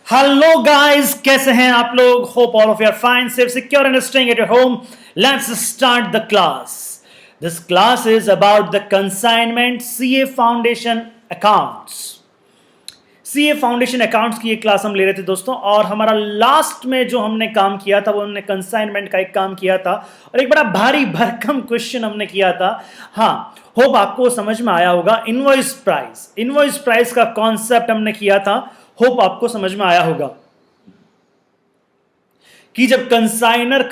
Hello guys, कैसे हैं आप लोग? Hope all of you are fine, safe, secure and staying at your home. Let's start the class. This class is about the consignment CA foundation accounts. CA foundation accounts की ये class हम ले रहे थे दोस्तों, और हमारा लास्ट में जो हमने काम किया था वो हमने कंसाइनमेंट का एक काम किया था और एक बड़ा भारी भरकम क्वेश्चन हमने किया था. हाँ, होप आपको समझ में आया होगा. इनवॉइस प्राइस का कॉन्सेप्ट हमने किया था. होप आपको समझ में आया होगा कि जब कंसाइनर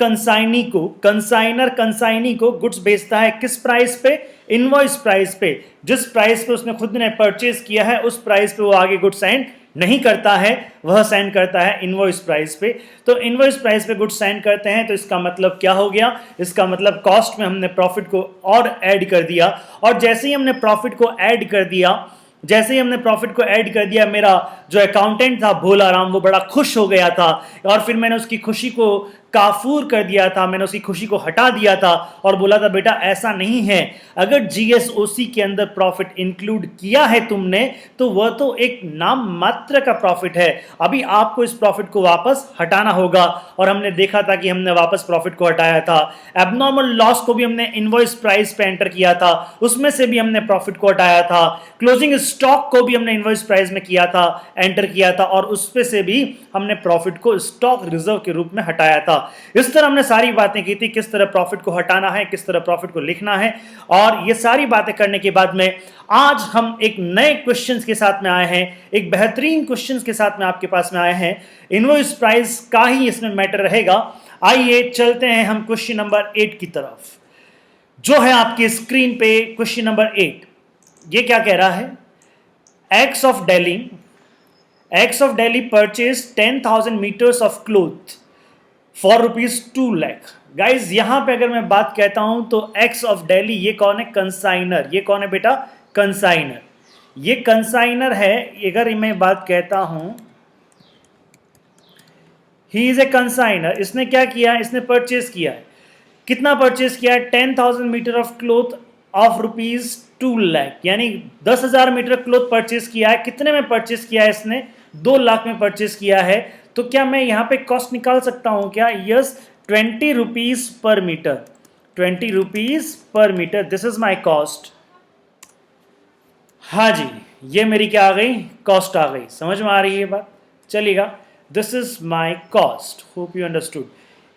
कंसाइनी को गुड्स बेचता है किस प्राइस पे? इनवॉइस प्राइस पे. जिस प्राइस पे उसने खुद ने परचेज किया है उस प्राइस पे वो आगे गुड्स सेंड नहीं करता है, वह सेंड करता है इनवॉइस प्राइस पे. तो इनवॉइस प्राइस पे गुड्स सेंड करते हैं, तो इसका मतलब क्या हो गया? इसका मतलब कॉस्ट में हमने प्रॉफिट को और ऐड कर दिया, और जैसे ही हमने प्रॉफिट को ऐड कर दिया, मेरा जो अकाउंटेंट था भोला राम, वो बड़ा खुश हो गया था. और फिर मैंने उसकी खुशी को काफूर कर दिया था, मैंने उसकी खुशी को हटा दिया था और बोला था बेटा ऐसा नहीं है. अगर जीएसओसी के अंदर प्रॉफिट इंक्लूड किया है तुमने, तो वह तो एक नाम मात्र का प्रॉफिट है. अभी आपको इस प्रॉफिट को वापस हटाना होगा. और हमने देखा था कि हमने वापस प्रॉफिट को हटाया था. एबनॉर्मल लॉस को भी हमने इनवॉइस प्राइस पे एंटर किया था, उसमें से भी हमने प्रॉफिट को हटाया था. क्लोजिंग स्टॉक को भी हमने इनवॉइस प्राइस में किया था, एंटर किया था, और उसमें से भी हमने प्रॉफिट को स्टॉक रिजर्व के रूप में हटाया था. इस तरह हमने सारी बातें की थी, किस तरह प्रॉफिट को हटाना है, किस तरह प्रॉफिट को लिखना है. और ये सारी बातें करने के बाद में आज हम एक नए क्वेश्चंस के साथ में आए हैं, एक बेहतरीन क्वेश्चंस के साथ में आपके पास में आए हैं. इनवॉइस प्राइस का ही इसमें मैटर रहेगा. आइए चलते हैं हम क्वेश्चन नंबर 8 की तरफ, जो है आपकी स्क्रीन पे. क्वेश्चन नंबर 8 ये क्या कह रहा है? X of Delhi purchased 10,000 meters of cloth for rupees 2 lakh. Guys यहां पे अगर मैं बात कहता हूं तो X of Delhi, ये कौन है? कंसाइनर. ये कौन है बेटा? कंसाइनर. ये कंसाइनर है. अगर मैं बात कहता हूं, ही इज ए कंसाइनर. इसने क्या किया? इसने परचेज किया है. कितना परचेज किया है? 10,000 metre of cloth of rupees 2 lakh, यानी 10,000 मीटर क्लोथ परचेज किया है. कितने में परचेज किया है इसने? 2 लाख में परचेज किया है. तो क्या मैं यहां पे कॉस्ट निकाल सकता हूं क्या? Yes, 20 rupees per metre. 20 rupees per metre, this is my cost. हाँ जी, ये मेरी क्या आ गई? कॉस्ट आ गई. समझ में आ रही है बात? चलेगा. This is my cost. Hope you understood.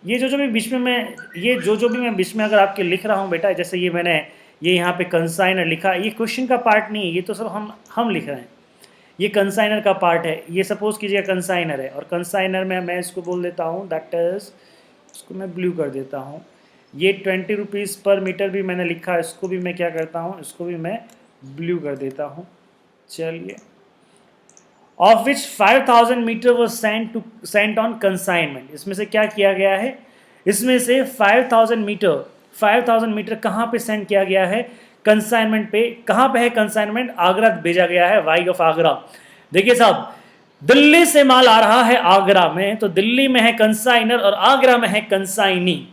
ये जो भी बीच में मैं बीच में अगर आपके लिख रहा हूँ बेटा, जैसे ये मैंने ये यहाँ पे कंसाइनर लिखा, ये क्वेश्चन का पार्ट नहीं है, ये तो सब हम लिख रहे हैं. ये कंसाइनर का पार्ट है. ये सपोज कीजिए कंसाइनर है, और कंसाइनर में मैं इसको बोल देता हूँ, दैट इज, इसको मैं ब्लू कर देता हूँ. ये 20 रुपीज़ पर मीटर भी मैंने लिखा, इसको भी मैं क्या करता हूँ? इसको भी मैं ब्लू कर देता हूँ. चलिए. Of which 5,000 metre was sent on consignment. इसमें से क्या किया गया है? इसमें से 5,000 मीटर कहाँ पे सेंड किया गया है? कंसाइनमेंट पे. कहाँ पे है कंसाइनमेंट? आगरा भेजा गया है. Y of Agra. देखिए साहब, दिल्ली से माल आ रहा है आगरा में, तो दिल्ली में है कंसाइनर और आगरा में है कंसाइनी.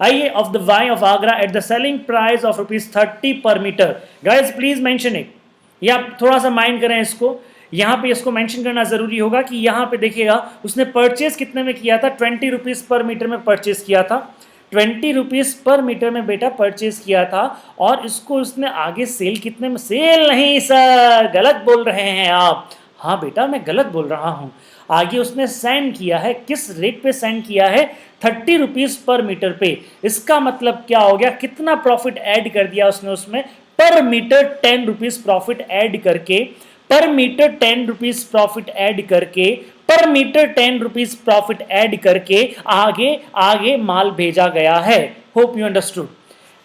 आइए, of the Y of Agra at the selling price of ₹30 per metre. Guys please mention it. या आप थोड़ा सा माइंड करें इसको. यहाँ पे इसको मेंशन करना जरूरी होगा कि यहाँ पे देखिएगा उसने परचेज कितने में किया था? 20 रुपीज़ पर मीटर में परचेज किया था. 20 रुपीज़ पर मीटर में बेटा परचेज किया था, और इसको उसने आगे सेल कितने में? सेल नहीं सर, गलत बोल रहे हैं आप. हाँ बेटा, मैं गलत बोल रहा हूँ. आगे उसने सेंड किया है. किस रेट पे सेंड किया है? 30 रुपीज़ पर मीटर पे. इसका मतलब क्या हो गया? कितना प्रॉफिट ऐड कर दिया उसने उसमें? पर मीटर 10 रुपीज़ प्रॉफिट ऐड करके, पर मीटर 10 रुपीज़ प्रॉफिट ऐड करके, पर मीटर 10 रुपीज़ प्रॉफिट ऐड करके आगे माल भेजा गया है. Hope you understood.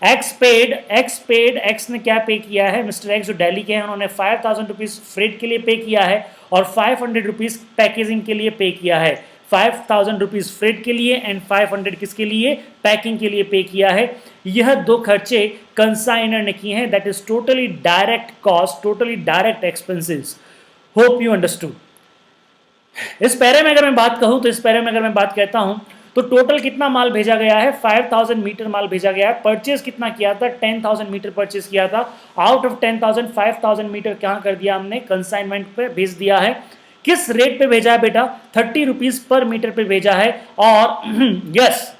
एक्स ने क्या पे किया है? मिस्टर एक्स जो दिल्ली के हैं, उन्होंने 5,000 रुपीज़ फ्रेट के लिए पे किया है, और 500 रुपीज़ पैकेजिंग के लिए पे किया है. 5,000 रुपीज़ फ्रेट के लिए एंड 500 किसके लिए? पैकिंग के लिए पे किया है. यह दो खर्चे कंसाइनर ने किए हैं. That is totally direct cost, totally direct expenses. Hope you understood. इस पैरे में अगर मैं बात कहूं, तो इस पैरे में अगर मैं बात कहता हूं, तो टोटल कितना माल भेजा गया है? 5,000 मीटर माल भेजा गया है. परचेज कितना किया था? 10,000 मीटर परचेज किया था. आउट ऑफ 10,000 5,000 मीटर कहाँ कर दिया हमने? कंसाइनमेंट पे भेज दिया है. किस रेट पे भेजा है बेटा? 30 रुपीज पर मीटर पे भेजा है। और यस,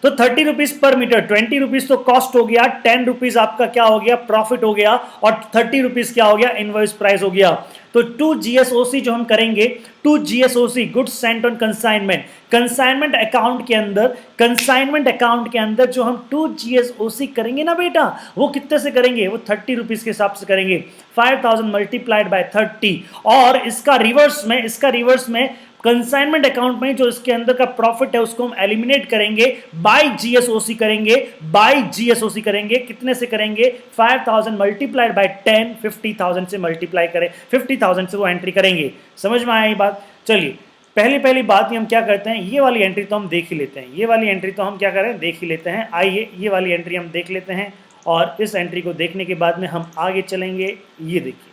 तो 30 रुपीज पर मीटर, 20 रुपीज तो कॉस्ट हो गया, 10 रुपीज आपका क्या हो गया? प्रॉफिट हो गया, और 30 रुपीज क्या हो गया? इनवॉइस प्राइस हो गया। तो 2 GSOC जो हम करेंगे, 2 GSOC goods Saint on consignment, consignment account के अंदर, कंसाइनमेंट अकाउंट के अंदर जो हम 2 GSOC करेंगे ना बेटा, वो कितने से करेंगे? वो 30 रुपीज के हिसाब से करेंगे, 5000 मल्टीप्लाइड बाय 30। और इसका रिवर्स में कंसाइनमेंट अकाउंट में जो इसके अंदर का प्रॉफिट है उसको हम एलिमिनेट करेंगे, बाय जीएसओसी करेंगे, कितने से करेंगे? 5000 मल्टीप्लाइड बाय 10, 50,000 से मल्टीप्लाई करें, 50,000 से वो एंट्री करेंगे। समझ में आया ये बात? चलिए, पहली बात हम क्या करते हैं, ये वाली एंट्री तो हम देख ही लेते हैं, देख ही लेते हैं। आइए ये वाली एंट्री हम देख लेते हैं, और इस एंट्री को देखने के बाद में हम आगे चलेंगे। ये देखिए,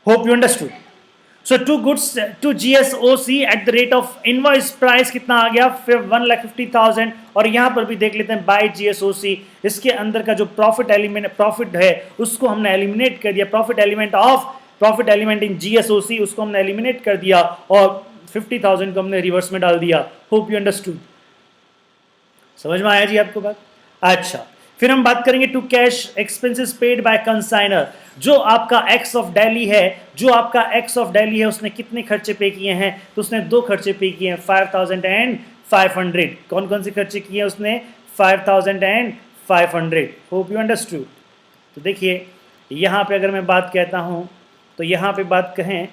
hope you understood. So 2 GSOC eight the rate of invoice price कितना आ गया? 1,50,000। और यहां पर भी देख लेते हैं बाय GSOC, इसके अंदर का जो प्रॉफिट है उसको हमने एलिमिनेट कर दिया, प्रॉफिट एलिमेंट इन GSOC उसको हमने एलिमिनेट कर दिया, और 50,000 को हमने रिवर्स में डाल दिया। Hope you understood. समझ में आया जी आपको बात? अच्छा, फिर हम बात करेंगे to cash expenses paid by consignor. जो आपका एक्स ऑफ दिल्ली है, उसने कितने खर्चे पे किए हैं? तो उसने 2 खर्चे पे किए हैं, 5,000 एंड 500। कौन कौन से खर्चे किए उसने? 5,000 एंड 500। Hope you understood. तो देखिए, यहां पे अगर मैं बात कहता हूं, तो यहां पे बात कहें,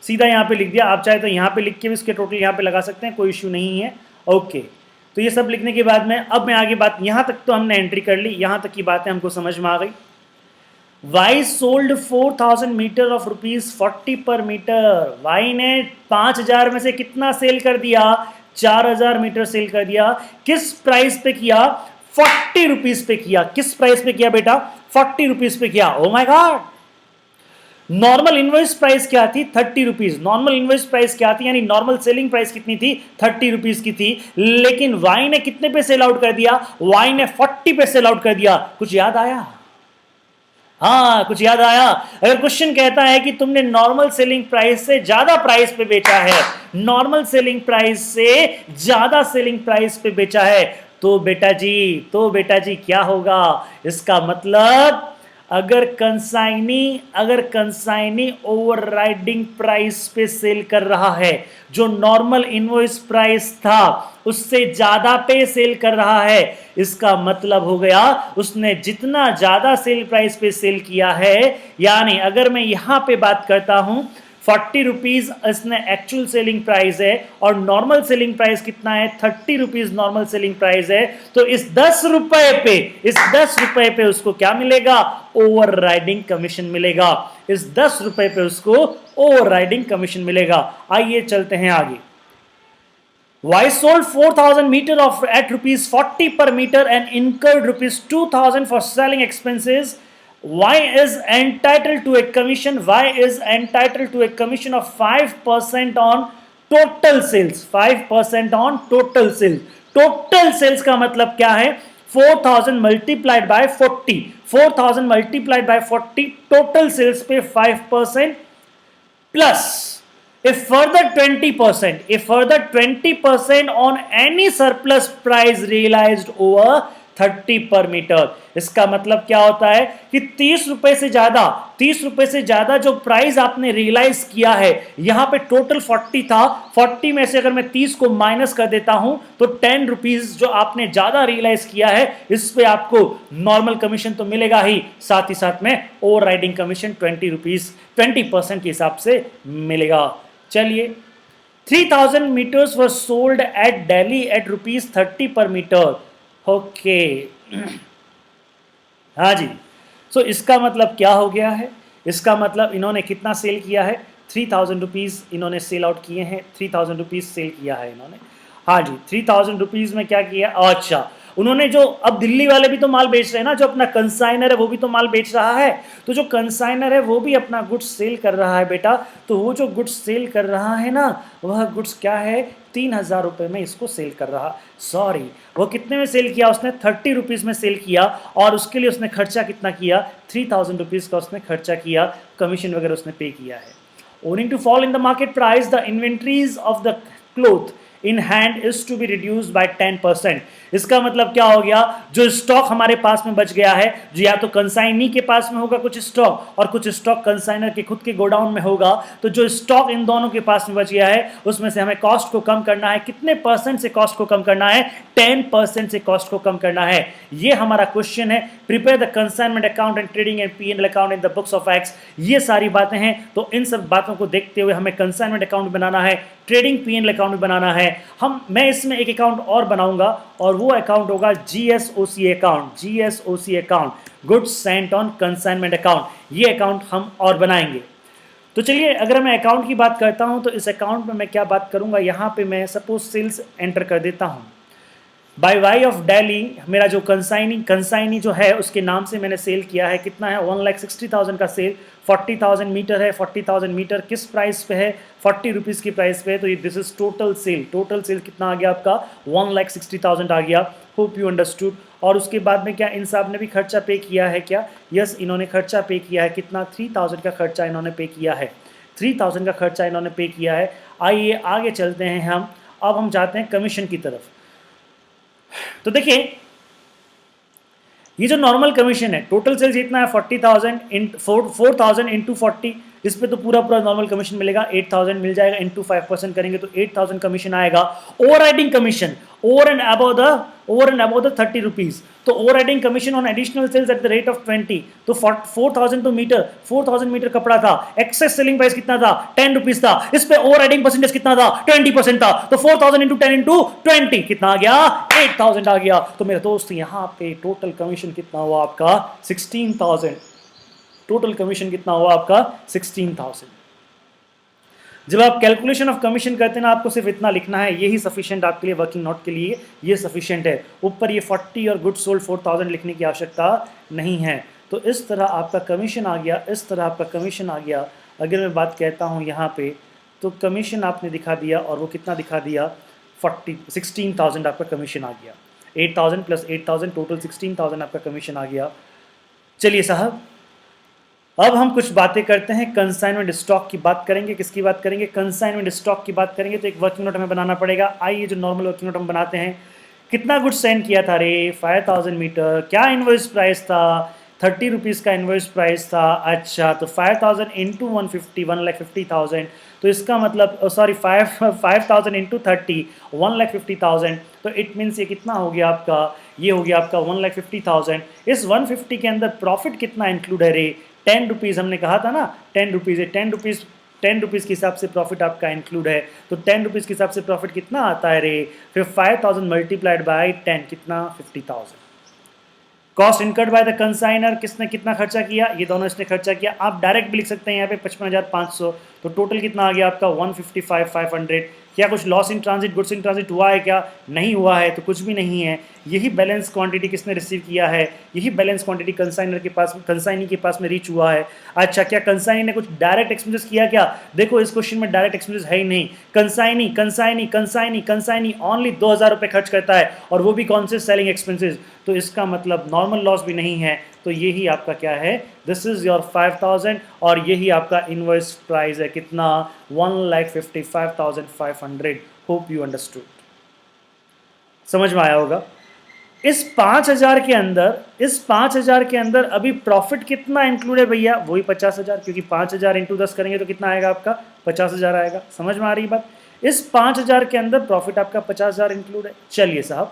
सीधा यहां पे लिख दिया। आप चाहे तो यहां पे लिख के भी इसके टोटल यहां पे लगा सकते हैं, कोई इश्यू नहीं है। ओके, तो ये सब लिखने के बाद में अब मैं आगे बात, यहां तक तो हमने एंट्री कर ली, यहां तक की बातें हमको समझ में आ गई। वाई सोल्ड 4,000 मीटर ऑफ ₹40 पर मीटर। वाई ने 5,000 में से कितना सेल कर दिया? 4,000 मीटर सेल कर दिया। किस प्राइस पे किया? 40 रुपीज पे किया। किस प्राइस पे किया बेटा? 40 रुपीज पे किया। Oh my God. Normal invoice price क्या थी? 30 रुपीज। नॉर्मल इनवॉइस प्राइस क्या थी, यानी नॉर्मल सेलिंग प्राइस कितनी थी? 30 रुपीज की थी। लेकिन वाई ने कितने पे सेल आउट कर दिया? वाई ने 40 पे सेल आउट कर दिया। कुछ याद आया? हाँ, कुछ याद आया? अगर क्वेश्चन कहता है कि तुमने नॉर्मल सेलिंग प्राइस से ज्यादा प्राइस पे बेचा है, नॉर्मल सेलिंग प्राइस से ज्यादा सेलिंग प्राइस पे बेचा है, तो बेटा जी क्या होगा? इसका मतलब अगर कंसाइनी ओवरराइडिंग प्राइस पे सेल कर रहा है, जो नॉर्मल इनवॉइस प्राइस था उससे ज्यादा पे सेल कर रहा है, इसका मतलब हो गया उसने जितना ज्यादा सेल प्राइस पे सेल किया है, यानी अगर मैं यहां पे बात करता हूं 40 रुपीज इसने एक्चुअल सेलिंग प्राइस है, और नॉर्मल सेलिंग प्राइस कितना है? 30 रुपीज नॉर्मल सेलिंग प्राइस है। तो इस 10 रुपए पे उसको क्या मिलेगा? ओवरराइडिंग कमीशन मिलेगा। इस 10 रुपए पे उसको ओवरराइडिंग कमीशन मिलेगा। आइए चलते हैं आगे। Y sold 4,000 meter of at ₹40 per meter and incurred ₹2,000 for selling expenses. Y is entitled to a commission. Y is entitled to a commission of 5% on total sales. 5% on total sales. Total sales का मतलब क्या है? 4,000 multiplied by 40. 4,000 multiplied by 40. Total sales पे 5% plus a further 20% on any surplus price realized over 30 per metre. इसका मतलब क्या होता है कि 30 रुपए से ज्यादा जो प्राइस आपने रियलाइज किया है, यहां पे टोटल 40 था, 40 में से अगर मैं 30 को माइनस कर देता हूं तो 10 रुपीज जो आपने ज्यादा रियलाइज किया है, इस पे आपको नॉर्मल कमीशन तो मिलेगा ही, साथ ही साथ में ओवर राइडिंग कमीशन 20% के हिसाब से मिलेगा। चलिए, 3,000 meters were sold at Delhi at ₹30 per meter. Okay, हाँ जी। सो इसका मतलब क्या हो गया है? इसका मतलब इन्होंने कितना सेल किया है? 3,000 रुपीज़ इन्होंने सेल आउट किए हैं। 3,000 रुपीज़ सेल किया है इन्होंने। हाँ जी, 3,000 रुपीज़ में क्या किया? अच्छा, उन्होंने जो, अब दिल्ली वाले भी तो माल बेच रहे हैं ना, जो अपना कंसाइनर है वो भी तो माल बेच रहा है, तो जो कंसाइनर है वो भी अपना गुड्स सेल कर रहा है बेटा। तो वो जो गुड्स सेल कर रहा है ना, वह गुड्स क्या है? 3,000 रुपये में इसको सेल कर रहा, सॉरी वो कितने में सेल किया उसने, 30 रुपीज़ में सेल किया, और उसके लिए उसने खर्चा कितना किया, 3,000 रुपीज़ का उसने खर्चा किया, कमीशन वगैरह उसने पे किया है। Owing to fall in the market price, the inventories of the cloth in hand is to be reduced by 10%। इसका मतलब क्या हो गया, जो स्टॉक हमारे पास में बच गया है, जो या तो कंसाइनी के पास में होगा कुछ स्टॉक और कुछ स्टॉक कंसाइनर के खुद के गोडाउन में होगा, तो जो स्टॉक इन दोनों के पास में बच गया है उसमें से हमें कॉस्ट को कम करना है। कितने परसेंट से कॉस्ट को कम करना है, 10% से कॉस्ट को कम करना है। ये हमारा क्वेश्चन है। Prepare the consignment account and trading and P&L account in the books of x. ये सारी बातें हैं, तो इन सब बातों को देखते हुए हमें कंसाइनमेंट अकाउंट बनाना है, ट्रेडिंग P&L अकाउंट बनाना है। मैं इसमें एक अकाउंट और बनाऊंगा और वो अकाउंट होगा GSOC account, GSOC account, goods Saint on consignment account. ये अकाउंट हम और बनाएंगे। तो चलिए, अगर मैं अकाउंट की बात करता हूं तो इस अकाउंट में मैं क्या बात करूंगा, यहां पे मैं सपोज सेल्स एंटर कर देता हूं। बाय वाई ऑफ दिल्ली मेरा जो कंसाइनी जो है उसके नाम से मैंने सेल किया है, कितना है, 1,60,000 का सेल, 40,000 मीटर है। 40,000 मीटर किस प्राइस पे है, 40 रुपीज़ की प्राइस पे है। तो ये this is total sale. Total sale कितना आ गया आपका, 1,60,000 आ गया। Hope you understood. और उसके बाद में क्या इन साहब ने भी खर्चा पे किया है क्या, यस इन्होंने खर्चा पे किया है। कितना, 3,000 का खर्चा इन्होंने पे किया है, 3,000 का खर्चा इन्होंने पे किया है। आइए आगे चलते हैं हम, अब हम जाते हैं कमीशन की तरफ। तो देखिए, ये जो नॉर्मल कमीशन है, टोटल सेल्स इतना है 40,000 4,000 इंटू 40, इस पे तो पूरा नॉर्मल कमीशन मिलेगा, 8,000 मिल जाएगा, इंटू 5% करेंगे तो 8,000 कमीशन आएगा। Overriding commission over and above the 30 rupees, तो overriding commission on additional sales at the rate of 20, तो 4,000 तो मीटर, 4,000 मीटर कपड़ा था, एक्सेस सेलिंग प्राइस कितना था, 10 रुपीज था, इस पे ओवर राइडिंग परसेंटेज कितना था, 20% था, तो 4,000 इंटू 10 इंटू 20 कितना आ गया, 8,000 आ गया। तो मेरे दोस्त यहाँ पे टोटल कमीशन कितना हुआ आपका, 16,000। टोटल कमीशन कितना हुआ आपका, 16,000। जब आप कैलकुलेशन ऑफ कमीशन करते हैं ना, आपको सिर्फ इतना लिखना है, यही सफिशिएंट आपके लिए, वर्किंग नोट के लिए ये सफिशिएंट है। ऊपर ये 40 और गुड सोल्ड 4,000 लिखने की आवश्यकता नहीं है। तो इस तरह आपका कमीशन आ गया, इस तरह आपका कमीशन आ गया। अगर मैं बात कहता हूँ यहाँ पे, तो कमीशन आपने दिखा दिया, और वो कितना दिखा दिया, 16,000 आपका कमीशन आ गया। 8,000 प्लस 8,000 टोटल 16,000 आपका कमीशन आ गया। चलिए साहब, अब हम कुछ बातें करते हैं, कंसाइनमेंट स्टॉक की बात करेंगे। किसकी बात करेंगे, कंसाइनमेंट स्टॉक की बात करेंगे। तो एक वर्किंग नोट हमें बनाना पड़ेगा। आइए, जो नॉर्मल वर्किंग नोट हम बनाते हैं, कितना गुड्स सेंड किया था रे, 5,000 मीटर, क्या इनवॉइस प्राइस था, 30 रुपीज़ का इनवॉइस प्राइस था। अच्छा, तो 5,000 इंटू 150, 1,50,000, तो इसका मतलब सॉरी 5,000 इंटू 30, 1,50,000, तो इट मीन्स ये कितना हो गया आपका, ये हो गया आपका 1,50,000। इस 150 के अंदर प्रॉफिट कितना इंक्लूड है रे, 10 रुपीज़ हमने कहा था ना, 10 रुपीज़ है, 10 रुपीज़ के हिसाब से प्रॉफिट आपका इंक्लूड है। तो 10 रुपीज़ के हिसाब से प्रॉफिट कितना आता है रे, फिर 5,000 मल्टीप्लाइड बाय 10 कितना, 50,000। Cost incurred by the consignor, किसने कितना खर्चा किया, ये दोनों इसने खर्चा किया। आप डायरेक्ट भी लिख सकते हैं यहाँ पे 55,500, तो टोटल कितना आ गया आपका 155,500। क्या कुछ loss in transit, goods in transit हुआ है क्या, नहीं हुआ है, तो कुछ भी नहीं है। यही बैलेंस क्वांटिटी किसने रिसीव किया है, यही बैलेंस क्वांटिटी कंसाइनर के पास, कंसाइनी के पास में रीच हुआ है। अच्छा, क्या कंसाइनी ने कुछ डायरेक्ट एक्सपेंसेस किया क्या, देखो इस क्वेश्चन में डायरेक्ट एक्सपेंसेस है ही नहीं। कंसाइनी ओनली 2,000 रुपये खर्च करता है, और वो भी कौन से, सेलिंग एक्सपेंसेस, तो इसका मतलब नॉर्मल लॉस भी नहीं है। तो यही आपका क्या है, दिस इज योर 5,000, और यही आपका इनवॉइस प्राइस है कितना, 1,55,500। होप यू अंडरस्टूड, समझ में आया होगा। इस 5,000 के अंदर अभी प्रॉफिट कितना इंक्लूड है भैया, वही 50,000, क्योंकि 5,000 इंटू 10 करेंगे तो कितना आएगा आपका, 50,000 आएगा। समझ में आ रही बात, इस 5,000 के अंदर प्रॉफिट आपका 50,000 इंक्लूड है। चलिए साहब,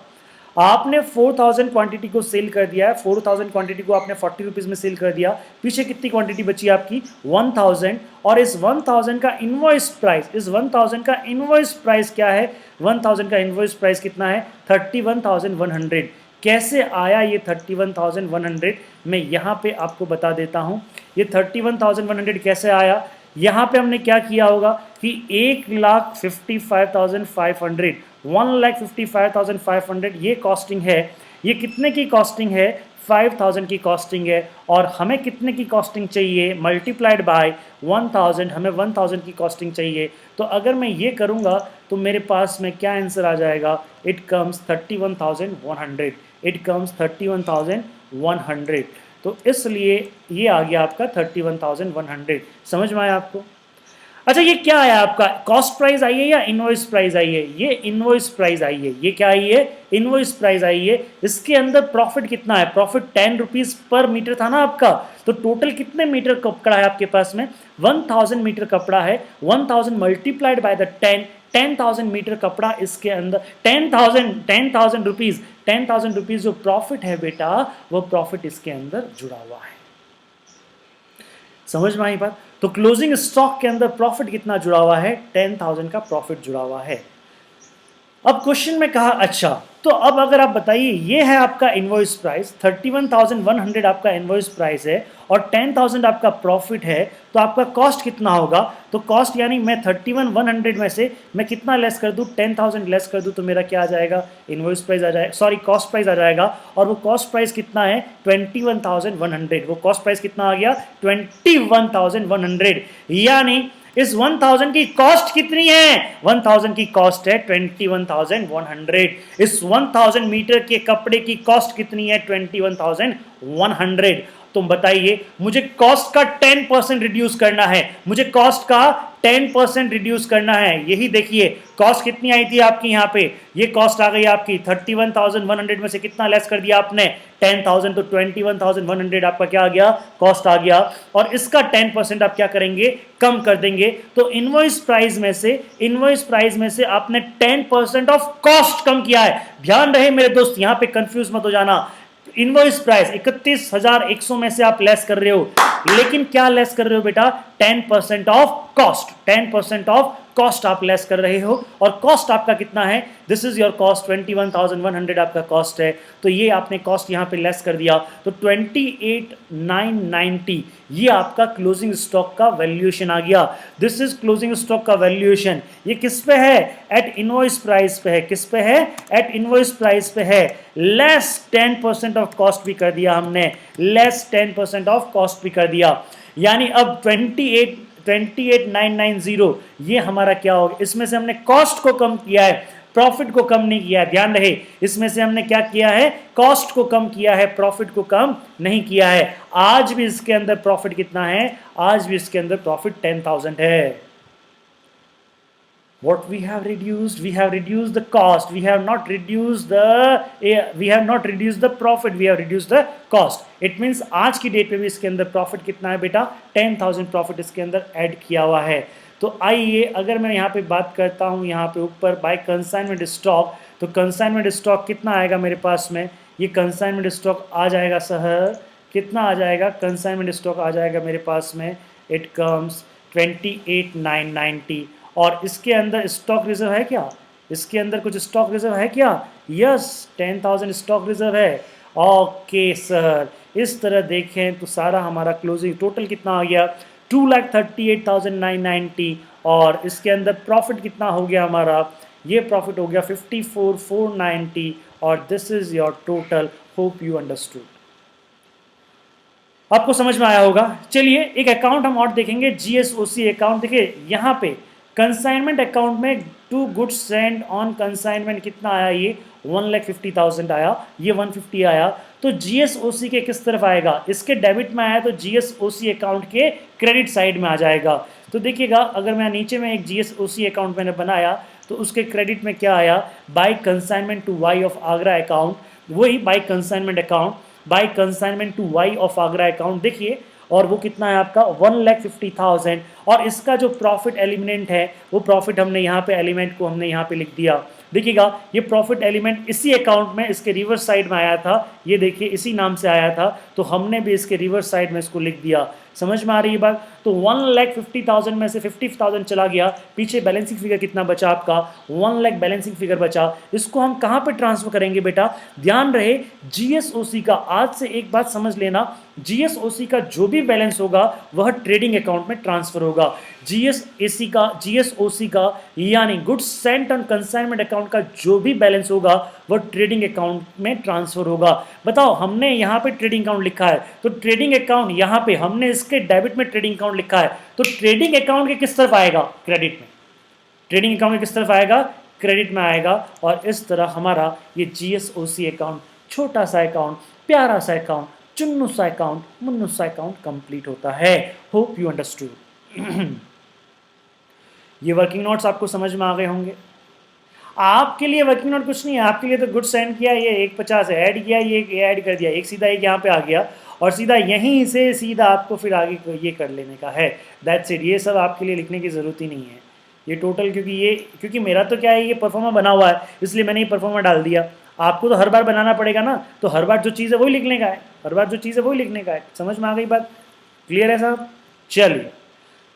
आपने 4,000 क्वांटिटी को सेल कर दिया है, 4,000 क्वांटिटी को आपने 40 रुपीज़ में सेल कर दिया। पीछे कितनी क्वांटिटी बची आपकी, 1,000, और इस 1,000 का इनवॉइस प्राइस, इस 1,000 का इनवॉइस प्राइस क्या है, 1,000 का इनवॉइस प्राइस कितना है, 31,100। कैसे आया ये 31,100, मैं यहाँ पे आपको बता देता हूँ। ये 31,100 कैसे आया, यहाँ पे हमने क्या किया होगा कि 1,55,500, 1,55,500 ये कॉस्टिंग है। ये कितने की कॉस्टिंग है, 5,000 की कॉस्टिंग है, और हमें कितने की कॉस्टिंग चाहिए, मल्टीप्लाइड बाय 1,000, हमें 1,000 की कॉस्टिंग चाहिए। तो अगर मैं ये करूँगा तो मेरे पास में क्या आंसर आ जाएगा, इट कम्स 31,100, इट कम्स 31,100। तो इसलिए ये आ गया आपका 31,100। समझ में आया आपको? अच्छा, ये क्या है आपका, कॉस्ट प्राइस आई है या इनवॉइस प्राइस आई है? ये इनवॉइस प्राइस आई है। ये क्या आई है? इनवॉइस प्राइस आई है। इसके अंदर प्रॉफिट कितना है? प्रॉफिट 10 रुपीज पर मीटर था ना आपका, तो टोटल कितने मीटर कपड़ा है आपके पास में? 1000 मीटर कपड़ा है। 1000 मल्टीप्लाइड बाय द 10, 10,000 मीटर कपड़ा इसके अंदर, 10,000 रुपीज, 10,000 रुपीज जो प्रॉफिट है बेटा, वो प्रॉफिट इसके अंदर जुड़ा हुआ है। समझ में आई बात? तो क्लोजिंग स्टॉक के अंदर प्रॉफिट कितना जुड़ा हुआ है? 10,000 का प्रॉफिट जुड़ा हुआ है। अब क्वेश्चन में कहा, अच्छा तो अब अगर आप बताइए, ये है आपका इनवॉइस प्राइस, 31,100 आपका इनवॉइस प्राइस है और 10,000 आपका प्रॉफिट है, तो आपका कॉस्ट कितना होगा? तो कॉस्ट यानी मैं 31,100 में से मैं कितना लेस कर दूं? 10,000 लेस कर दूं, तो मेरा क्या आ जाएगा? इनवॉइस प्राइस आ जाएगा, सॉरी कॉस्ट प्राइस आ जाएगा। और वो कॉस्ट प्राइस कितना है? 21,100। वो कॉस्ट प्राइस कितना आ गया? 21,100। यानी इस 1000 की कॉस्ट कितनी है? 1000 की कॉस्ट है 21,100। इस 1000 मीटर के कपड़े की कॉस्ट कितनी है? 21,100। तुम बताइए, मुझे कॉस्ट का 10% रिड्यूस करना है, मुझे कॉस्ट का 10% रिड्यूस करना है। यही देखिए, कॉस्ट कितनी आई थी आपकी यहाँ पे, ये कॉस्ट आ गई आपकी 31,100 में से कितना लेस कर दिया आपने? 10,000, तो 21,100 आपका क्या आ गया? कॉस्ट आ गया। और इसका 10% आप क्या करेंगे? कम कर देंगे। तो इनवॉइस प्राइस में से आपने 10% ऑफ कॉस्ट कम किया है। ध्यान रहे मेरे दोस्त, यहां पे कंफ्यूज मत हो जाना। इनवॉइस प्राइस 31,100 में से आप लेस कर रहे हो, लेकिन क्या लेस कर रहे हो बेटा? 10% ऑफ कॉस्ट, 10% ऑफ कॉस्ट आप लेस कर रहे हो। और कॉस्ट आपका कितना है? दिस इज योर कॉस्ट, 21,100 आपका कॉस्ट है। तो ये आपने कॉस्ट यहां पे लेस कर दिया, तो 28,990 ये आपका क्लोजिंग स्टॉक का वैल्यूएशन आ गया। दिस इज क्लोजिंग स्टॉक का वैल्यूएशन। ये किस पे है? एट इनवॉइस प्राइस पे है। किस पे है? एट इनवॉइस प्राइस पे है। लेस 10% ऑफ कॉस्ट भी कर दिया हमने, लेस 10% ऑफ कॉस्ट भी कर दिया। यानी अब 28,990 ये हमारा क्या होगा? इसमें से हमने कॉस्ट को कम किया है, प्रॉफिट को कम नहीं किया है। ध्यान रहे, इसमें से हमने क्या किया है? कॉस्ट को कम किया है, प्रॉफिट को कम नहीं किया है। आज भी इसके अंदर प्रॉफिट कितना है? आज भी इसके अंदर प्रॉफिट 10,000 है। What we have reduced the cost, we have not reduced the profit, we have reduced the cost. It means आज की डेट पे भी इसके अंदर प्रॉफिट कितना है बेटा? 10,000 प्रॉफिट इसके अंदर ऐड किया हुआ है। तो आइए, अगर मैं यहाँ पे बात करता हूँ, यहाँ पे ऊपर बाय कंसाइनमेंट स्टॉक, तो कंसाइनमेंट स्टॉक कितना आएगा मेरे पास में? ये कंसाइनमेंट स्टॉक आ जाएगा सर, कितना आ जाएगा? कंसाइनमेंट स्टॉक आ जाएगा मेरे पास में, इट कम्स 28,990। और इसके अंदर स्टॉक रिजर्व है क्या? इसके अंदर कुछ स्टॉक रिजर्व है क्या? यस, 10,000 स्टॉक रिजर्व है। ओके सर, इस तरह देखें तो सारा हमारा क्लोजिंग टोटल कितना आ गया? 2,38,990। और इसके अंदर प्रॉफिट कितना हो गया हमारा? ये प्रॉफिट हो गया 54,490। और this is your total. Hope you understood. आपको समझ में आया होगा। चलिए एक अकाउंट हम और देखेंगे, जीएसओसी अकाउंट। देखिए यहाँ पे कंसाइनमेंट अकाउंट में to goods send on consignment कितना आया? ये 1,50,000 आया, ये 150 आया। तो जीएसओसी के किस तरफ आएगा? इसके डेबिट में आया तो जीएसओसी अकाउंट के क्रेडिट साइड में आ जाएगा। तो देखिएगा, अगर मैं नीचे में एक जीएसओसी अकाउंट मैंने बनाया तो उसके क्रेडिट में क्या आया? By consignment to Y of Agra account, वही by consignment account, by consignment to Y of Agra account. देखिए, और वो कितना है आपका? 1,50,000। और इसका जो प्रॉफिट एलिमेंट है, वो प्रॉफिट हमने यहाँ पे एलिमेंट को हमने यहाँ पे लिख दिया। देखिएगा, ये प्रॉफिट एलिमेंट इसी अकाउंट में इसके रिवर्स साइड में आया था। ये देखिए, इसी नाम से आया था, तो हमने भी इसके रिवर्स साइड में इसको लिख दिया। समझ में आ रही है बात? तो 1,50,000 में से 50,000 चला गया, पीछे बैलेंसिंग फिगर कितना बचा आपका? 1 लाख बैलेंसिंग फिगर बचा। इसको हम कहाँ पे ट्रांसफर करेंगे बेटा? ध्यान रहे, जीएसओसी का, आज से एक बात समझ लेना, जीएसओसी का जो भी बैलेंस होगा वह ट्रेडिंग अकाउंट में ट्रांसफर होगा। जीएसओसी का यानी goods Saint on consignment account का जो भी बैलेंस होगा वह ट्रेडिंग अकाउंट में ट्रांसफर होगा। बताओ, हमने यहाँ पे ट्रेडिंग अकाउंट लिखा है, तो ट्रेडिंग अकाउंट यहाँ पे हमने इसके डेबिट में ट्रेडिंग अकाउंट लिखा है, तो ट्रेडिंग अकाउंट के किस तरफ आएगा? क्रेडिट में। ट्रेडिंग अकाउंट किस तरफ आएगा, क्रेडिट में आएगा। और इस तरह हमारा ये GSOC अकाउंट, छोटा सा अकाउंट, प्यारा सा अकाउंट, चुन्नू सा अकाउंट, मुन्नू सा अकाउंट कंप्लीट होता है। Hope you understood. ये वर्किंग नोट्स आपको समझ में आ गए होंगे। आपके लिए वर्किंग नोट कुछ नहीं है, आपके लिए तो गुड सेंड किया, ये 150 ऐड किया, ये ऐड कर दिया, एक सीधा एक यहाँ पे आ गया और सीधा यहीं से सीधा आपको फिर आगे ये कर लेने का है। That's it. ये सब आपके लिए लिखने की ज़रूरत ही नहीं है ये टोटल, क्योंकि मेरा तो क्या है, ये परफॉर्मा बना हुआ है इसलिए मैंने ये परफॉर्मा डाल दिया। आपको तो हर बार बनाना पड़ेगा ना, तो हर बार जो चीज़ है वही लिखने का है, हर बार जो चीज़ है वही लिखने का है। समझ में आ गई बात? क्लियर है साहब? चलिए,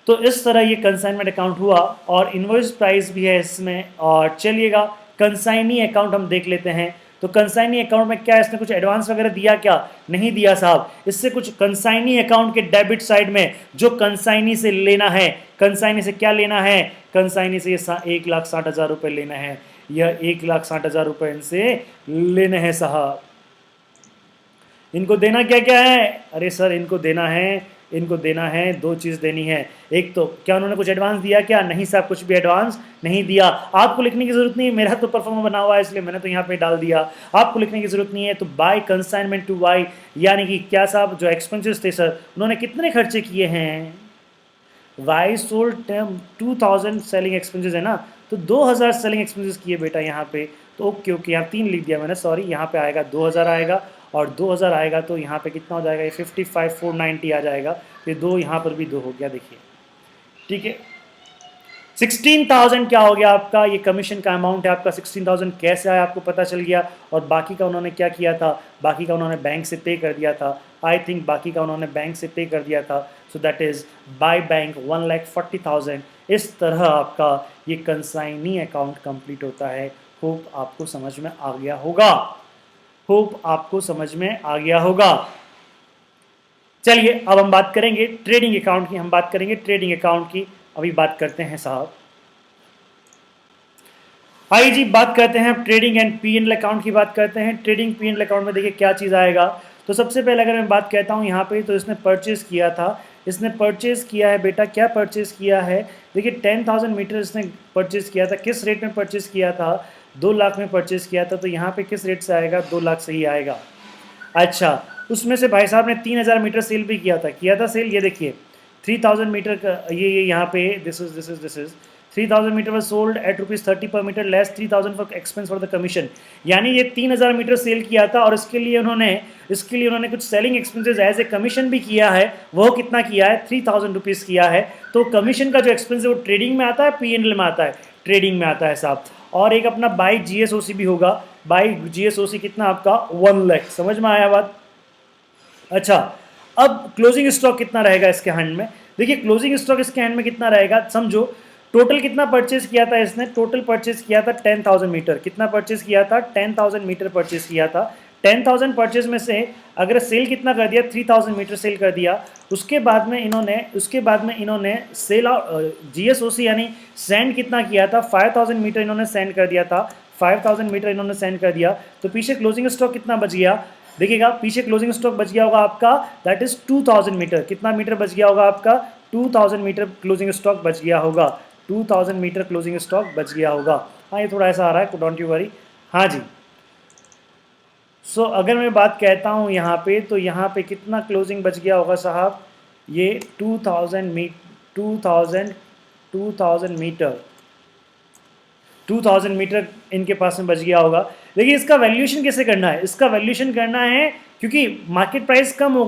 तो इस तरह ये कंसाइनमेंट अकाउंट हुआ और इनवॉइस प्राइस भी है इसमें। और चलिएगा कंसाइनी अकाउंट हम देख लेते हैं। तो कंसाइनी अकाउंट में क्या इसने कुछ एडवांस वगैरह दिया क्या? नहीं दिया साहब। इससे कुछ कंसाइनी अकाउंट के डेबिट साइड में जो कंसाइनी से लेना है, कंसाइनी से क्या लेना है, कंसाइनी से 1,60,000 रुपये लेना है। यह 1,60,000 रुपये इनसे लेने हैं साहब। इनको देना क्या क्या है? अरे सर इनको देना है 2 चीज़ देनी है। एक तो क्या उन्होंने कुछ एडवांस दिया क्या? नहीं साहब, कुछ भी एडवांस नहीं दिया। आपको लिखने की ज़रूरत नहीं है, मेरा तो परफॉर्मा बना हुआ है इसलिए मैंने तो यहाँ पे डाल दिया। आपको लिखने की ज़रूरत नहीं है। तो बाय कंसाइनमेंट टू वाई, यानी कि क्या साहब, जो एक्सपेंसेस थे सर उन्होंने कितने खर्चे किए हैं? वाई सोल्ड 2000 सेलिंग एक्सपेंसेस है ना, तो 2000 सेलिंग एक्सपेंसेस किए बेटा यहाँ पे। तो ओके यहाँ 3 लिख दिया मैंने, सॉरी। यहाँ पे आएगा 2000 आएगा और 2000 आएगा तो यहाँ पे कितना हो जाएगा, ये 55,490 आ जाएगा। ये 2 यहाँ पर भी 2 हो गया, देखिए ठीक है। 16,000 क्या हो गया आपका, ये कमीशन का अमाउंट है आपका। 16,000 कैसे आया आपको पता चल गया। और बाकी का उन्होंने क्या किया था, बाकी का उन्होंने बैंक से पे कर दिया था। आई थिंक बाकी का उन्होंने बैंक से पे कर दिया था। सो दैट इज़ बाय बैंक 1,40,000। इस तरह आपका ये कंसाइनी अकाउंट कंप्लीट होता है। होप आपको समझ में आ गया होगा, होप आपको समझ में आ गया होगा। चलिए अब हम बात करेंगे ट्रेडिंग अकाउंट की, हम बात करेंगे ट्रेडिंग अकाउंट की। अभी बात करते हैं साहब, आइए जी बात करते हैं ट्रेडिंग एंड P&L अकाउंट की बात करते हैं। ट्रेडिंग P&L अकाउंट में देखिए क्या चीज़ आएगा। तो सबसे पहले अगर मैं बात कहता हूँ यहाँ पे, तो इसने परचेज़ किया था, इसने परचेज़ किया है बेटा, क्या परचेज़ किया है, देखिए 10,000 मीटर इसने परचेज़ किया था। किस रेट में परचेज़ किया था? 2 लाख में परचेज़ किया था। तो यहाँ पे किस रेट से आएगा? 2 लाख से ही आएगा। अच्छा, उसमें से भाई साहब ने 3,000 मीटर सेल भी किया था सेल। ये देखिए 3,000 मीटर का ये यहाँ पे this is 3,000 metre was sold at ₹30 per metre less 3,000 for expense for the commission. यानी ये 3,000 मीटर सेल किया था और इसके लिए उन्होंने कुछ selling expenses as a commission भी किया है। वो कितना किया है? 3,000 रुपीज़ किया है। तो कमीशन का जो एक्सपेंस है वो ट्रेडिंग में आता है, P&L में आता है? ट्रेडिंग में आता है साहब। और एक अपना बाई GSOC भी होगा। बाई GSOC कितना आपका? 1 लाख। समझ में आया बात? अच्छा, अब क्लोजिंग स्टॉक कितना रहेगा इसके हैंड में? देखिए क्लोजिंग स्टॉक इसके हैंड में कितना रहेगा, समझो। टोटल कितना परचेज किया था इसने? टोटल परचेज किया था 10,000 मीटर। कितना परचेज किया था? 10,000 मीटर परचेज किया था। 10,000 परचेज में से अगर सेल कितना कर दिया? 3,000 मीटर सेल कर दिया। उसके बाद में इन्होंने सेल GSOC यानी सेंड कितना किया था? 5,000 मीटर इन्होंने सेंड कर दिया था। 5,000 मीटर इन्होंने सेंड कर दिया। तो पीछे क्लोजिंग स्टॉक कितना बच गया? देखिएगा पीछे क्लोजिंग स्टॉक बच गया होगा आपका, दैट इज 2,000 मीटर। कितना मीटर बच गया होगा आपका? 2,000 मीटर क्लोजिंग स्टॉक बच गया होगा। 2,000 मीटर क्लोजिंग स्टॉक बच गया होगा। हाँ, ये थोड़ा ऐसा आ रहा है, डोंट यू वरी। हाँ जी। सो अगर मैं बात कहता हूँ यहाँ पे, तो यहाँ पे कितना क्लोजिंग बच गया होगा साहब? ये 2,000 मीटर इनके पास में बच गया होगा। लेकिन इसका वैल्यूएशन कैसे करना है? इसका वैल्यूएशन करना है क्योंकि मार्केट प्राइस कम हो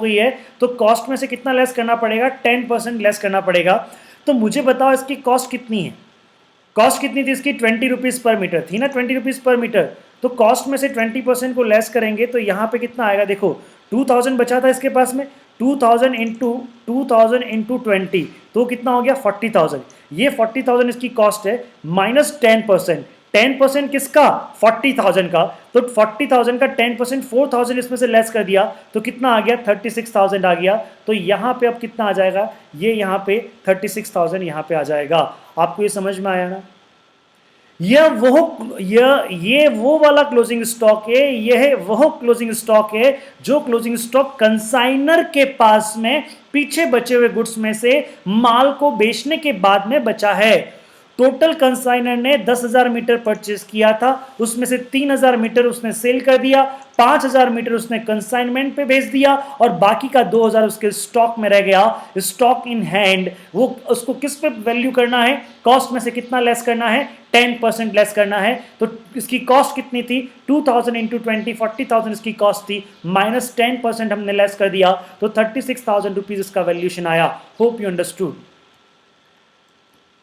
गई है, तो कॉस्ट में से कितना लेस करना पड़ेगा? 10% लेस करना पड़ेगा। तो मुझे बताओ इसकी कॉस्ट कितनी है? कॉस्ट कितनी थी इसकी? 20 रुपीज़ पर मीटर थी ना, 20 रुपीज़ पर मीटर। तो कॉस्ट में से 20% को लेस करेंगे तो यहाँ पे कितना आएगा? देखो 2,000 बचा था इसके पास में, 2,000 इंटू 20 तो कितना हो गया? 40,000। ये 40,000 इसकी कॉस्ट है, माइनस 10%। 10% किसका? 40,000 का। तो 40,000 का 10% 4,000 इसमें से लेस कर दिया तो कितना आ गया? 36,000 आ गया। तो यहाँ पे अब कितना आ जाएगा? ये यहाँ पे 36,000 यहाँ पे आ जाएगा। आपको ये समझ में आया ना? ये वो वाला क्लोजिंग स्टॉक है, यह वो क्लोजिंग स्टॉक है जो क्लोजिंग स्टॉक कंसाइनर के पास में पीछे बचे हुए गुड्स में से माल को बेचने के बाद में बचा है। टोटल कंसाइनर ने 10,000 मीटर परचेज किया था, उसमें से 3,000 मीटर उसने सेल कर दिया, 5,000 मीटर उसने कंसाइनमेंट पे भेज दिया और बाकी का 2,000 उसके स्टॉक में रह गया। स्टॉक इन हैंड, वो उसको किस पे वैल्यू करना है, कॉस्ट में से कितना लेस करना है, 10% लेस करना है। तो इसकी कॉस्ट कितनी थी, 2,000 इंटू 20, 40,000 इसकी कॉस्ट थी, माइनस 10% हमने लेस कर दिया तो 36,000 रुपीज इसका वैल्यूशन आया। Hope you understood.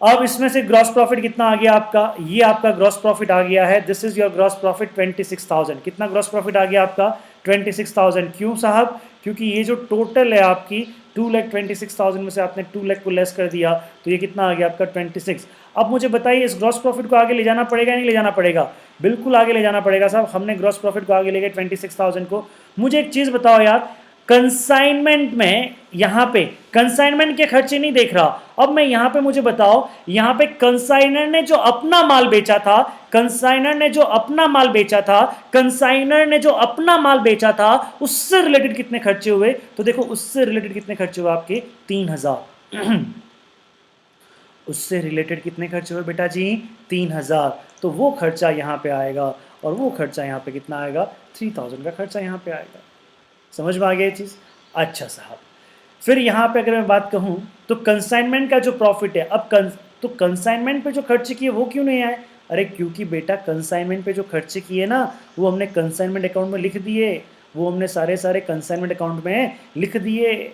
अब इसमें से ग्रॉस प्रॉफिट कितना आ गया आपका, ये आपका ग्रॉस प्रॉफिट आ गया है, this is your gross profit 26,000। कितना ग्रॉस प्रॉफिट आ गया आपका, 26,000। क्यों साहब, क्योंकि ये जो टोटल है आपकी 2,26,000 में से आपने 2 लाख को लेस कर दिया तो ये कितना आ गया आपका 26। अब मुझे बताइए इस ग्रॉस प्रॉफिट को आगे ले जाना पड़ेगा नहीं ले जाना पड़ेगा, बिल्कुल आगे ले जाना पड़ेगा साहब। हमने ग्रॉस प्रॉफिट को आगे ले गए 26,000 को। मुझे एक चीज़ बताओ यार, कंसाइनमेंट में यहां पे कंसाइनमेंट के खर्चे नहीं देख रहा। अब मैं यहां पे मुझे बताओ, यहां पे कंसाइनर ने जो अपना माल बेचा था, कंसाइनर ने जो अपना माल बेचा था, कंसाइनर ने जो अपना माल बेचा था, उससे रिलेटेड कितने खर्चे हुए, तो देखो उससे रिलेटेड कितने खर्चे हुए आपके 3,000। उससे रिलेटेड कितने खर्चे हुए बेटा जी, 3,000। तो वो खर्चा यहां पे आएगा और वो खर्चा यहां पे कितना आएगा, 3,000 का खर्चा यहां पे आएगा। समझ में आ गया ये चीज़। अच्छा साहब, फिर यहाँ पे अगर मैं बात कहूँ तो कंसाइनमेंट का जो प्रॉफिट है, तो कंसाइनमेंट पे जो खर्चे किए वो क्यों नहीं आए, अरे क्योंकि बेटा कंसाइनमेंट पे जो खर्चे किए ना वो हमने कंसाइनमेंट अकाउंट में लिख दिए, वो हमने सारे कंसाइनमेंट अकाउंट में लिख दिए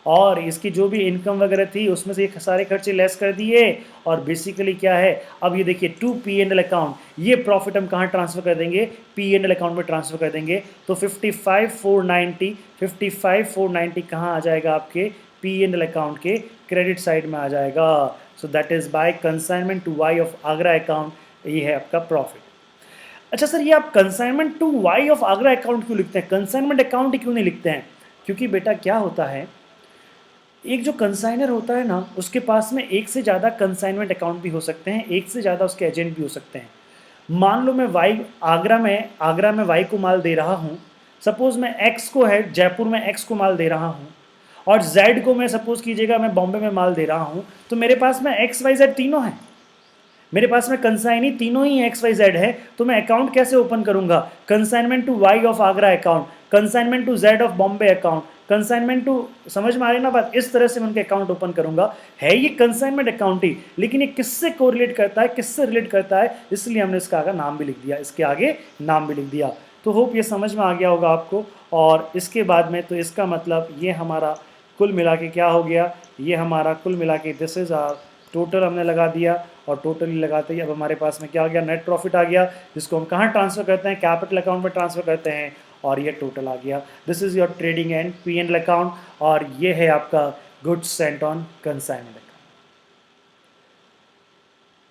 और इसकी जो भी इनकम वगैरह थी उसमें से ये सारे खर्चे लेस कर दिए। और बेसिकली क्या है, अब ये देखिए टू P&L अकाउंट, ये प्रॉफिट हम कहाँ ट्रांसफ़र कर देंगे, P&L अकाउंट में ट्रांसफ़र कर देंगे। तो 55,490 कहाँ आ जाएगा आपके P&L अकाउंट के क्रेडिट साइड में आ जाएगा। So that is by consignment to Y of Agra account, ये है आपका प्रॉफिट। अच्छा सर, ये आप consignment to Y of Agra account क्यों लिखते हैं, कंसाइनमेंट अकाउंट क्यों नहीं लिखते हैं, क्योंकि बेटा क्या होता है, एक जो कंसाइनर होता है ना उसके पास में एक से ज़्यादा कंसाइनमेंट अकाउंट भी हो सकते हैं, एक से ज़्यादा उसके एजेंट भी हो सकते हैं। मान लो मैं आगरा में वाई को माल दे रहा हूँ, सपोज़ मैं एक्स को है जयपुर में एक्स को माल दे रहा हूँ और जेड को मैं सपोज़ कीजिएगा मैं बॉम्बे में माल दे रहा हूँ, तो मेरे पास में एक्स वाई जेड तीनों हैं, मेरे पास में कंसाइनी तीनों ही एक्स वाई जेड है। तो मैं अकाउंट कैसे ओपन करूंगा, consignment to Y of Agra account, consignment to Z of Bombay account, consignment to, समझ में आ रही ना बात, इस तरह से मैं उनके अकाउंट ओपन करूंगा। है ये कंसाइनमेंट अकाउंट ही, लेकिन ये किससे कोरिलेट करता है, किससे रिलेट करता है, इसलिए हमने इसका आगे नाम भी लिख दिया, इसके आगे नाम भी लिख दिया। तो होप ये समझ में आ गया होगा आपको। और इसके बाद में तो इसका मतलब ये हमारा कुल मिला के क्या हो गया, ये हमारा कुल मिला के दिस इज आर टोटल हमने लगा दिया और टोटली लगाते ही अब हमारे पास में क्या आ गया, नेट प्रॉफिट आ गया, जिसको हम कहाँ ट्रांसफ़र करते हैं, कैपिटल अकाउंट में ट्रांसफ़र करते हैं और ये टोटल आ गया। This is your trading and P&L account और ये है आपका goods Saint on consignment account.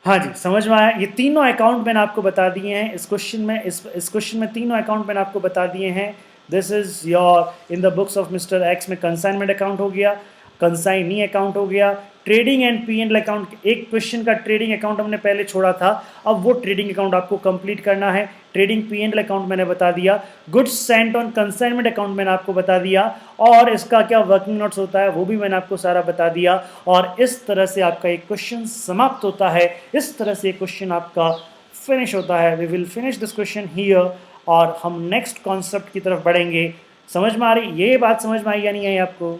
हाँ जी, समझ में आया। ये तीनों अकाउंट मैंने आपको बता दिए हैं इस क्वेश्चन में, इस क्वेश्चन में तीनों अकाउंट मैंने आपको बता दिए हैं। This is your in the books of mister x में कंसाइनमेंट अकाउंट हो गया, कंसाइनी अकाउंट हो गया, ट्रेडिंग एंड P&L अकाउंट। एक क्वेश्चन का ट्रेडिंग अकाउंट हमने पहले छोड़ा था, अब वो ट्रेडिंग अकाउंट आपको कंप्लीट करना है। ट्रेडिंग P&L अकाउंट मैंने बता दिया, goods Saint on consignment account मैंने आपको बता दिया और इसका क्या वर्किंग नोट्स होता है वो भी मैंने आपको सारा बता दिया। और इस तरह से आपका एक क्वेश्चन समाप्त होता है, इस तरह से क्वेश्चन आपका फिनिश होता है। We will finish this question here और हम नेक्स्ट कॉन्सेप्ट की तरफ बढ़ेंगे। समझ में आ रही, ये बात समझ में आई या नहीं आई आपको,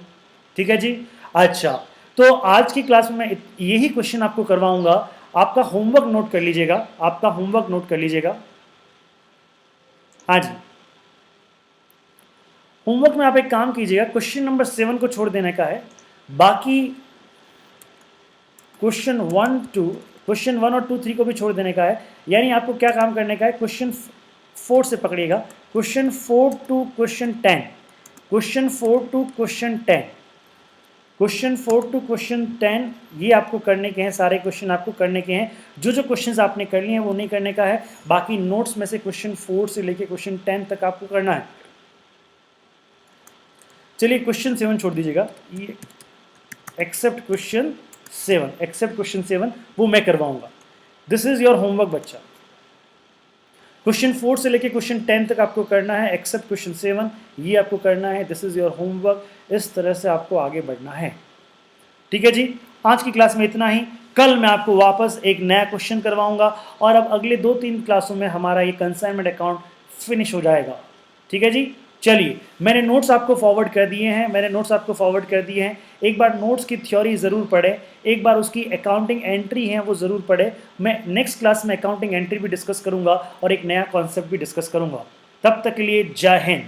ठीक है जी। अच्छा, तो आज की क्लास में मैं यही क्वेश्चन आपको करवाऊंगा, आपका होमवर्क नोट कर लीजिएगा, आपका होमवर्क नोट कर लीजिएगा। हाँ जी, होमवर्क में आप एक काम कीजिएगा, क्वेश्चन नंबर 7 को छोड़ देने का है, बाकी क्वेश्चन 1 और 2 3 को भी छोड़ देने का है। यानी आपको क्या काम करने का है, क्वेश्चन 4 से पकड़िएगा, question 4 to question 10, question 4 to question 10, question 4 to question 10 ये आपको करने के हैं, सारे क्वेश्चन आपको करने के हैं। जो जो क्वेश्चंस आपने कर लिए हैं वो नहीं करने का है, बाकी नोट्स में से क्वेश्चन 4 से लेके क्वेश्चन 10 तक आपको करना है। चलिए क्वेश्चन 7 छोड़ दीजिएगा, ये एक्सेप्ट क्वेश्चन 7 वो मैं करवाऊंगा। दिस इज योर होमवर्क बच्चा। क्वेश्चन 4 से लेके क्वेश्चन 10 तक आपको करना है, एक्सेप्ट क्वेश्चन 7, ये आपको करना है। This is your homework. इस तरह से आपको आगे बढ़ना है। ठीक है जी, आज की क्लास में इतना ही। कल मैं आपको वापस एक नया क्वेश्चन करवाऊंगा और अब अगले 2-3 क्लासों में हमारा ये कंसाइनमेंट अकाउंट फिनिश हो जाएगा। ठीक है जी, चलिए मैंने नोट्स आपको फॉरवर्ड कर दिए हैं। एक बार नोट्स की थ्योरी ज़रूर पढ़ें, एक बार उसकी अकाउंटिंग एंट्री है वो ज़रूर पढ़ें। मैं नेक्स्ट क्लास में अकाउंटिंग एंट्री भी डिस्कस करूंगा और एक नया कॉन्सेप्ट भी डिस्कस करूंगा। तब तक के लिए जय हिंद।